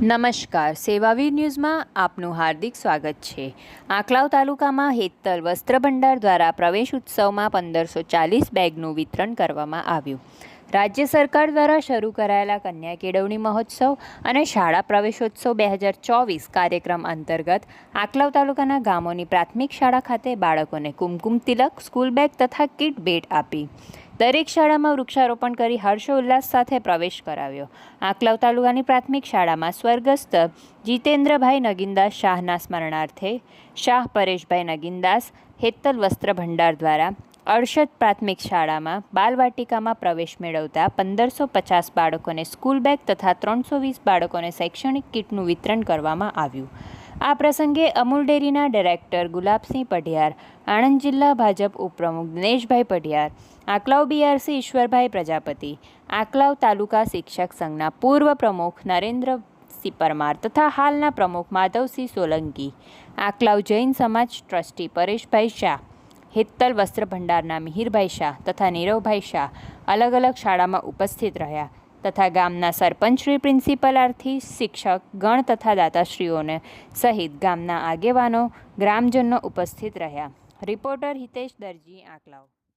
નમસ્કાર, સેવાવીર ન્યૂઝમાં આપનું હાર્દિક સ્વાગત છે। આંકલાવ તાલુકામાં હેતલ વસ્ત્ર ભંડાર દ્વારા પ્રવેશ ઉત્સવમાં 1540 બેગનું વિતરણ કરવામાં આવ્યું। રાજ્ય સરકાર દ્વારા શરૂ કરાયેલા કન્યા કેળવણી મહોત્સવ અને શાળા પ્રવેશોત્સવ 2024 કાર્યક્રમ અંતર્ગત આંકલાવ તાલુકાના ગામોની પ્રાથમિક શાળા ખાતે બાળકોને કુમકુમ તિલક, સ્કૂલ બેગ તથા કિટ ભેટ આપી દરેક શાળામાં વૃક્ષારોપણ કરી હર્ષોલ્લાસ સાથે પ્રવેશ કરાવ્યો। આંકલાવ તાલુકાની પ્રાથમિક શાળામાં સ્વર્ગસ્થ જીતેન્દ્રભાઈ નગીનદાસ શાહના સ્મરણાર્થે શાહ પરેશભાઈ નગીનદાસ હેતલ વસ્ત્ર ભંડાર દ્વારા અડસઠ પ્રાથમિક શાળામાં બાલવાટિકામાં પ્રવેશ મેળવતા 1550 બાળકોને સ્કૂલ બેગ તથા 320 બાળકોને શૈક્ષણિક કીટનું વિતરણ કરવામાં આવ્યું। આ પ્રસંગે અમૂલ ડેરીના ડાયરેક્ટર ગુલાબસિંહ પઢિયાર, આણંદ જિલ્લા ભાજપ ઉપપ્રમુખ દિનેશભાઈ પઢિયાર, આંકલાવ બીઆરસી ઈશ્વરભાઈ પ્રજાપતિ, આંકલાવ તાલુકા શિક્ષક સંઘના પૂર્વ પ્રમુખ નરેન્દ્રસિંહ પરમાર તથા હાલના પ્રમુખ માધવસિંહ સોલંકી, આંકલાવ જૈન સમાજ ટ્રસ્ટી પરેશભાઈ શાહ, હેતલ વસ્ત્ર ભંડારના મિહિરભાઈ શાહ તથા નીરવભાઈ શાહ અલગ અલગ શાળામાં ઉપસ્થિત રહ્યા તથા ગામના સરપંચશ્રી, પ્રિન્સિપલાર્થી, શિક્ષક ગણ તથા દાતાશ્રીઓને સહિત ગામના આગેવાનો, ગ્રામજનો ઉપસ્થિત રહ્યા। રિપોર્ટર હિતેશ દરજી, આંકલાવ।